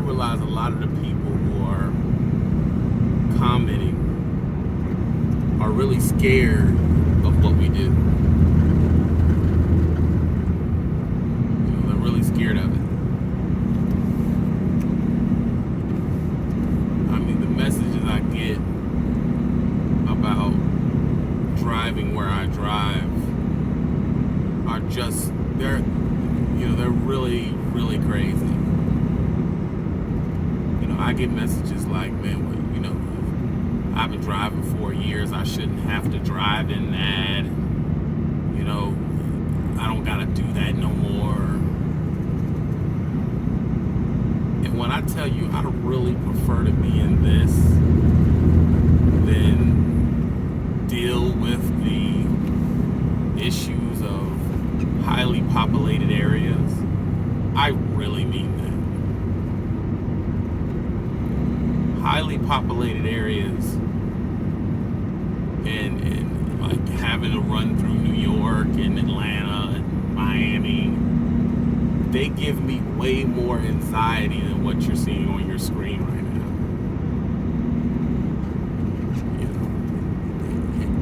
realize a lot of the people who are commenting are really scared of what we do. They're really scared of it. I mean, the messages I get about driving where I drive are just, they're really, really crazy. I get messages like, man, I've been driving 4 years. I shouldn't have to drive in that. I don't gotta do that no more. And when I tell you, I really prefer to be in this than deal with the issues of highly populated areas, I really mean that. Highly populated areas and like having to run through New York and Atlanta and Miami, they give me way more anxiety than what you're seeing on your screen right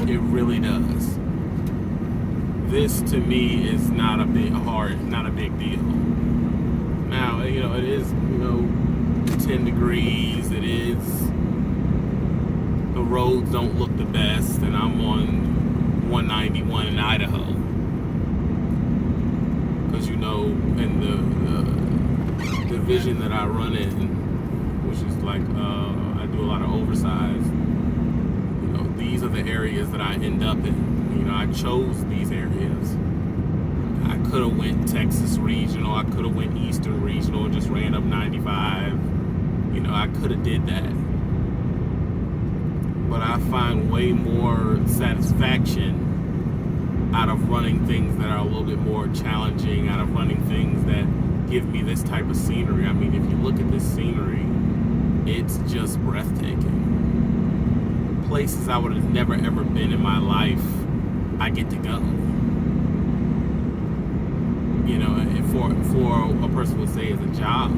now. It really does. This to me is not a big deal. Now, it is, 10 degrees, it is, the roads don't look the best, and I'm on 191 in Idaho. Because, in the division that I run in, which is like, I do a lot of oversize, these are the areas that I end up in. I chose these areas. I could have went Texas Regional, I could have went Eastern Regional and just ran up 95. I could have did that. But I find way more satisfaction out of running things that are a little bit more challenging, out of running things that give me this type of scenery. I mean, if you look at this scenery, it's just breathtaking. Places I would have never ever been in my life, I get to go. And for a person would say, as a job.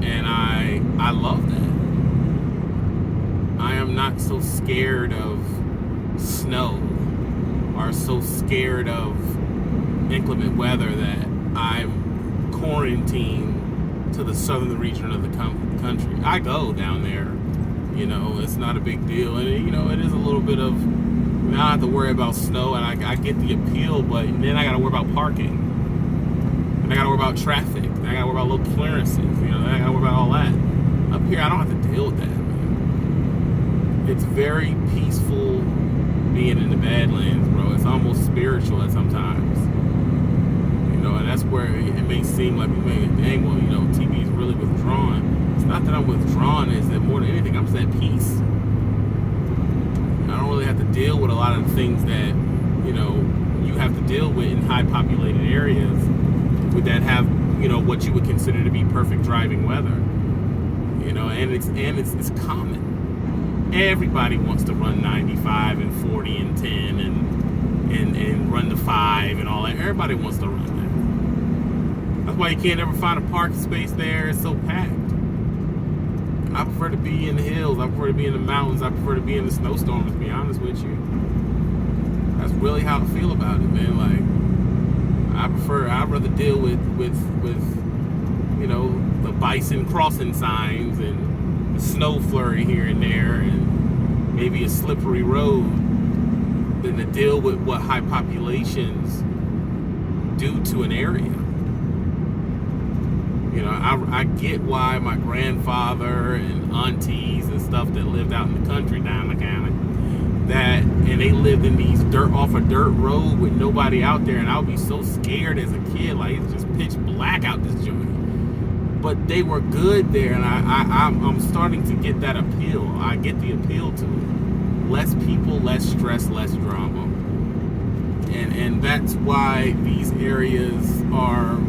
And I love that. I am not so scared of snow or so scared of inclement weather that I'm quarantined to the southern region of the country. I go down there, it's not a big deal. And, it is a little bit of, I don't have to worry about snow, and I get the appeal, but then I got to worry about parking. And I got to worry about traffic. And I got to worry about little clearances. I got to worry about all that. Up here, I don't have to deal with that, man. It's very peaceful being in the Badlands, bro. It's almost spiritual at sometimes. And that's where it may seem like, dang, well, TV is really withdrawn. It's not that I'm withdrawn, it's that more than anything, I'm just at peace. I don't really have to deal with a lot of the things that, you have to deal with in high populated areas that have, what you would consider to be perfect driving weather. And it's common. Everybody wants to run 95 and 40 and 10 and run the 5 and all that. Everybody wants to run that. That's why you can't ever find a parking space there. It's so packed. I prefer to be in the hills. I prefer to be in the mountains. I prefer to be in the snowstorms, to be honest with you. That's really how I feel about it, man. Like, I'd rather deal with the bison crossing signs and the snow flurry here and there and maybe a slippery road than to deal with what high populations do to an area. I get why my grandfather and aunties and stuff that lived out in the country down the county, and they lived in these off a dirt road with nobody out there, and I would be so scared as a kid, like it's just pitch black out this joint. But they were good there, and I'm starting to get that appeal. I get the appeal to it. Less people, less stress, less drama. And that's why these areas are,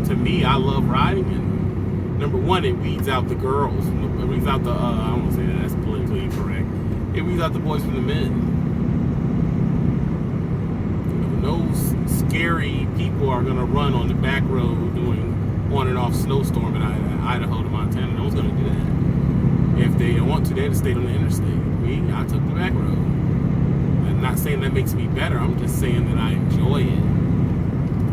to me, I love riding in them. Number one, it weeds out the girls. It weeds out the, I don't want to say that, that's politically incorrect. It weeds out the boys from the men. No scary people are going to run on the back road doing on and off snowstorm in Idaho to Montana. No one's going to do that. If they want to, they have to stay on the interstate. Me, I took the back road. I'm not saying that makes me better. I'm just saying that I enjoy it.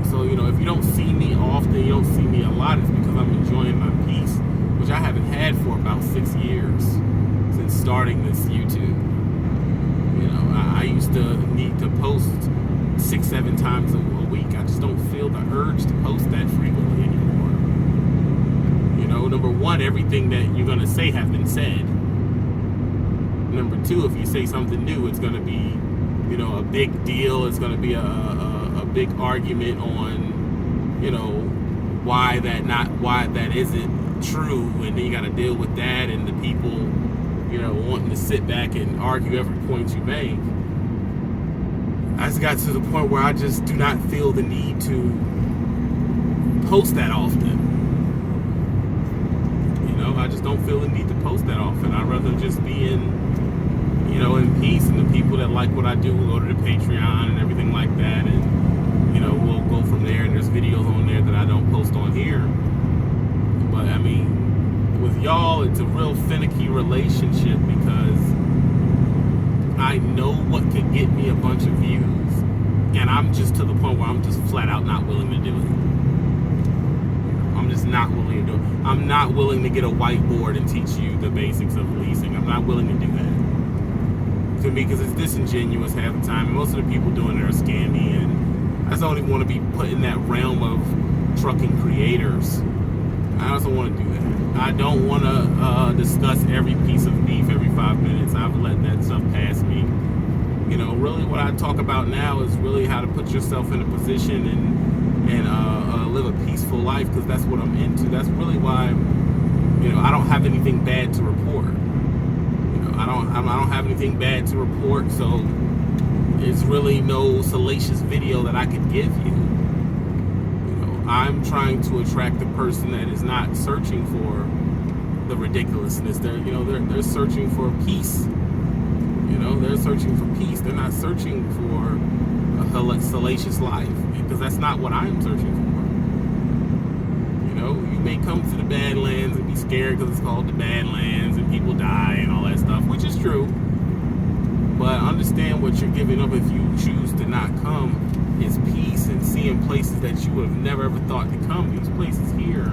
So, you know, if you don't see me often, you don't see me a lot, it's because I'm enjoying my peace, which I haven't had for about 6 years since starting this YouTube. You know, I used to need to post 6-7 times a week. I just don't feel the urge to post that frequently anymore. You know, number one, everything that you're going to say has been said. Number two, if you say something new, it's going to be, you know, a big deal. It's going to be a big argument on, you know, why that isn't true, and then you got to deal with that and the people, you know, wanting to sit back and argue every point you make. I just got to the point where I just do not feel the need to post that often. You know, I just don't feel the need to post that often. I'd rather just be in, you know, in peace, and the people that like what I do will go to the Patreon and everything like that, and, you know, we'll go from there, and there's videos on there that I don't post on here. But, I mean, with y'all, it's a real finicky relationship because I know what could get me a bunch of views, and I'm just to the point where I'm just flat out not willing to do it. I'm just not willing to do it. I'm not willing to get a whiteboard and teach you the basics of leasing. I'm not willing to do that. To me, because it's disingenuous half the time, and most of the people doing it are scammy, and I just don't even want to be put in that realm of trucking creators. I also want to do that. I don't want to discuss every piece of beef every 5 minutes. I've let that stuff pass me. You know, really what I talk about now is really how to put yourself in a position and live a peaceful life, because that's what I'm into. That's really why, you know, I don't have anything bad to report. You know, I don't have anything bad to report, so it's really no salacious video that I could give you. I'm trying to attract the person that is not searching for the ridiculousness. They're searching for peace. You know, they're searching for peace. They're not searching for a salacious life, because that's not what I'm searching for. You know, you may come to the Badlands and be scared because it's called the Badlands and people die and all that stuff, which is true. But understand what you're giving up if you choose to not come is peace and seeing places that you would have never ever thought to come. These places here,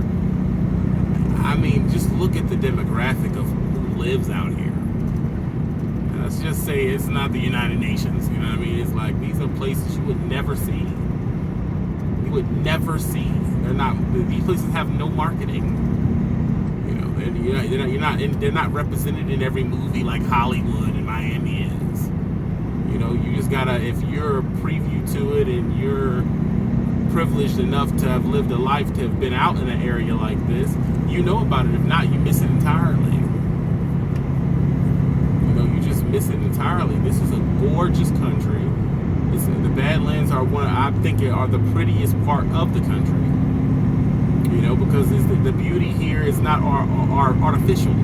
I mean, just look at the demographic of who lives out here. And let's just say it's not the United Nations, you know what I mean? It's like, these are places you would never see. You would never see. These places have no marketing. You know, they're not represented in every movie like Hollywood and Miami is. You know, you just gotta, if you're privy to it and you're privileged enough to have lived a life to have been out in an area like this, you know about it. If not, you miss it entirely. You know, you just miss it entirely. This is a gorgeous country. The Badlands are I think are the prettiest part of the country. You know, because the beauty here is not artificial.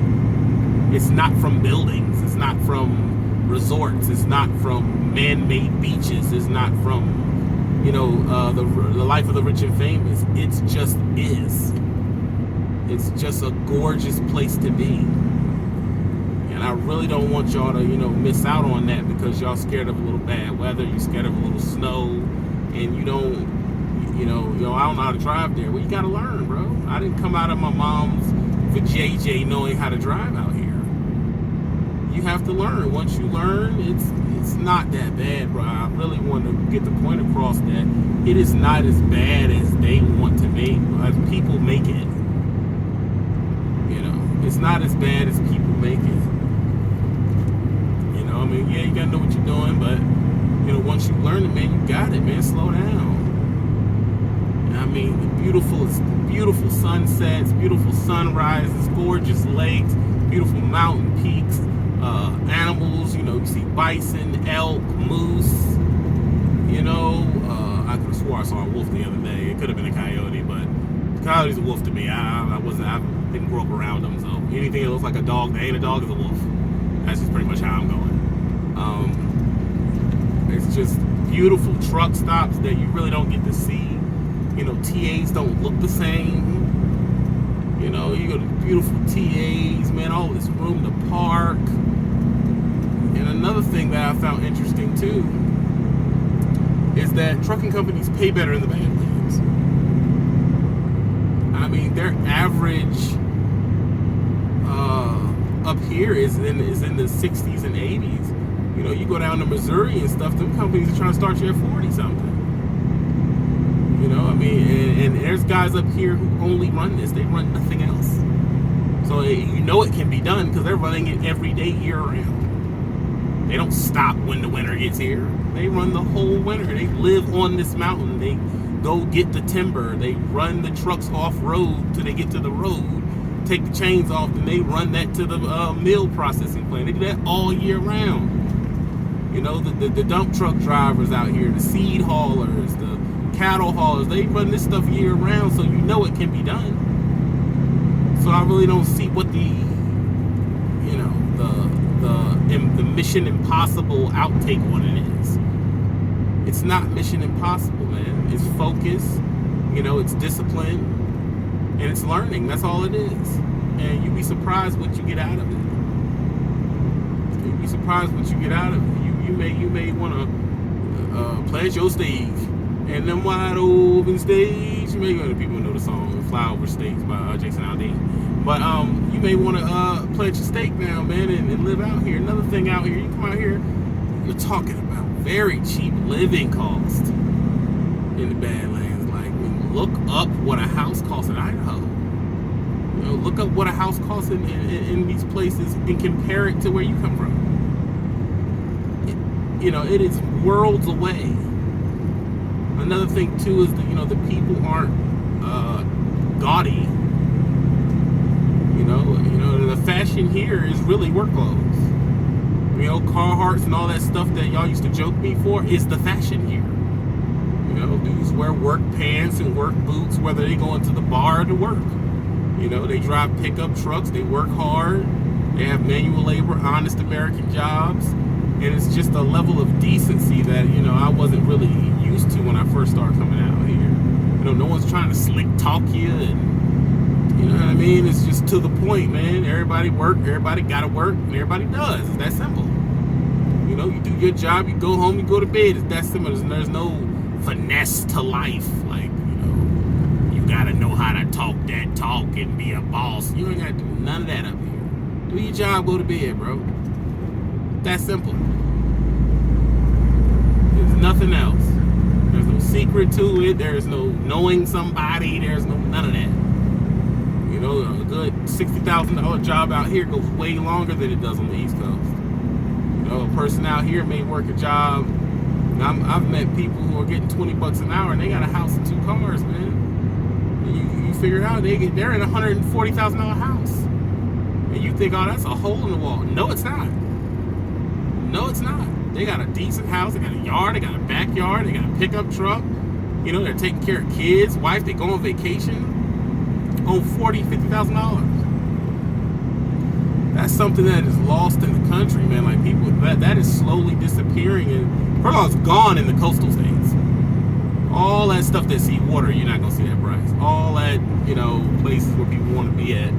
It's not from buildings. It's not from resorts. It's not from man-made beaches. It's not from, you know, the life of the rich and famous. It's just is. It's just a gorgeous place to be. And I really don't want y'all to, you know, miss out on that because y'all scared of a little bad weather. You're scared of a little snow, and you don't, you know, I don't know how to drive there. Well, you gotta learn, bro. I didn't come out of my mom's vajayjay knowing how to drive out here. You have to learn. Once you learn, it's not that bad, bro. I really want to get the point across that it is not as bad as they want to make, as people make it. You know, it's not as bad as people make it. You know, I mean, yeah, you gotta know what you're doing, but you know, once you learn it, man, you got it, man. Slow down. I mean, the beautiful sunsets, beautiful sunrises, gorgeous lakes, beautiful mountain peaks. Animals, you know, you see bison, elk, moose, you know, I could have swore I saw a wolf the other day. It could have been a coyote, but coyote's a wolf to me. I didn't grow up around them, so anything that looks like a dog that ain't a dog is a wolf. That's just pretty much how I'm going. It's just beautiful truck stops that you really don't get to see. You know, TAs don't look the same. You know, you go to beautiful TAs, man, all this room to park. And another thing that I found interesting too is that trucking companies pay better in the Badlands. I mean, their average up here is in the 60s and 80s. You know, you go down to Missouri and stuff, them companies are trying to start you at 40 something. You know, I mean, and there's guys up here who only run this. They run nothing else. So you know it can be done because they're running it every day, year round. They don't stop when the winter gets here. They run the whole winter. They live on this mountain. They go get the timber. They run the trucks off-road till they get to the road, take the chains off, and they run that to the mill processing plant. They do that all year round. You know, the dump truck drivers out here, the seed haulers, the cattle haulers, they run this stuff year round, so you know it can be done. So I really don't see what the Mission Impossible outtake on it is. It's not Mission Impossible, man. It's focus, you know, it's discipline, and it's learning. That's all it is. And you'd be surprised what you get out of it. You'd be surprised what you get out of it. You may want to plant your stage, and them wide open stage. You may people know the song "Flyover Stage" by Jason Aldean. But you may want to plant your stake now, man, and live out here. Another thing out here, you come out here, you're talking about very cheap living cost in the Badlands. Like, look up what a house costs in Idaho. You know, look up what a house costs in these places and compare it to where you come from. You know, it is worlds away. Another thing too is that, you know, the people aren't gaudy. You know, the fashion here is really work clothes. You know, Carhartts and all that stuff that y'all used to joke me for is the fashion here. You know, dudes wear work pants and work boots, whether they go into the bar to work. You know, they drive pickup trucks, they work hard, they have manual labor, honest American jobs, and it's just a level of decency that, you know, I wasn't really used to when I first started coming out here. You know, no one's trying to slick talk you, and you know what I mean? It's just to the point, man. Everybody work, everybody gotta work, and everybody does. It's that simple. You know, you do your job, you go home, you go to bed. It's that simple. There's no finesse to life. Like, you know, you gotta know how to talk that talk and be a boss. You ain't gotta do none of that up here. Do your job, go to bed, bro. That simple. There's nothing else. There's no secret to it. There's no knowing somebody. There's no none of that. You know, a good $60,000 job out here goes way longer than it does on the East Coast. You know, a person out here may work a job. I've met people who are getting $20 an hour and they got a house and 2 cars, man. And you figure it out, they're in a $140,000 house. And you think, oh, that's a hole in the wall. No, it's not. No, it's not. They got a decent house, they got a yard, they got a backyard, they got a pickup truck. You know, they're taking care of kids, wife, they go on vacation. On $40,000, $50,000. That's something that is lost in the country, man. Like, people, that is slowly disappearing, and first of all, it's gone in the coastal states. All that stuff that see water, you're not gonna see that price. All that, you know, places where people want to be at,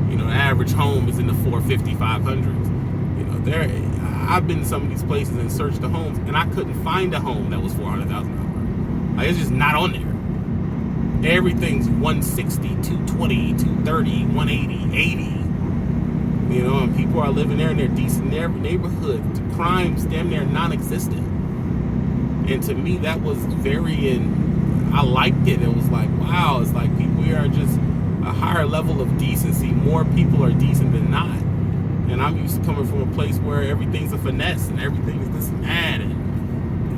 you know, the average home is in the $450,000, $500,000. You know, I've been to some of these places and searched the homes, and I couldn't find a home that was $400,000. Like, it's just not on there. Everything's 160, 220, 230, 180, 80. You know, and people are living there in their decent neighborhood. Crime's damn near non-existent. And to me, that was I liked it. It was like, wow, it's like people here are just a higher level of decency. More people are decent than not. And I'm used to coming from a place where everything's a finesse and everything is this and that. And you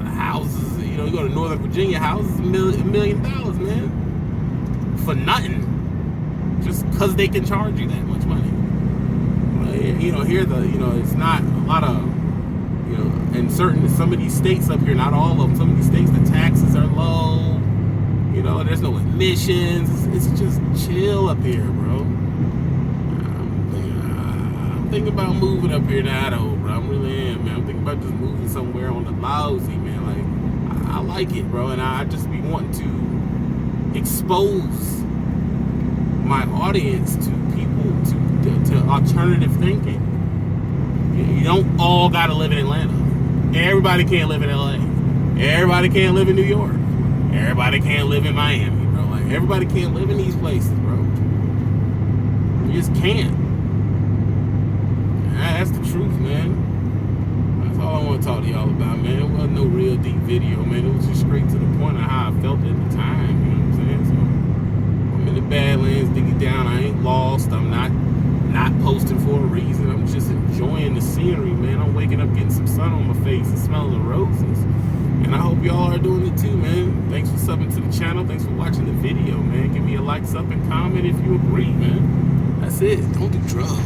know, houses, you know, you go to Northern Virginia, houses $1 million, man. For nothing, just because they can charge you that much money. You know, here it's not a lot of, you know, in some of these states up here, not all of them. Some of these states, the taxes are low. You know, there's no emissions. It's just chill up here, bro. I'm thinking about moving up here to Idaho, bro. I really am, man. I'm thinking about just moving somewhere on the lousy, man. Like, I like it, bro, and I just be wanting to expose my audience to people to alternative thinking. You don't all gotta live in Atlanta. Everybody can't live in LA. Everybody can't live in New York. Everybody can't live in Miami, bro. Like, everybody can't live in these places, bro. You just can't. That's the truth, man. That's all I want to talk to y'all about, man. It wasn't no real deep video, man. It was just straight to the point of how I felt at the time, you know what I'm saying? So, I'm in the Badlands, digging down. I ain't lost. I'm not posting for a reason. I'm just enjoying the scenery, man. I'm waking up getting some sun on my face and smelling the roses. And I hope y'all are doing it too, man. Thanks for subbing to the channel. Thanks for watching the video, man. Give me a like, sub, and comment if you agree, man. That's it. Don't do drugs.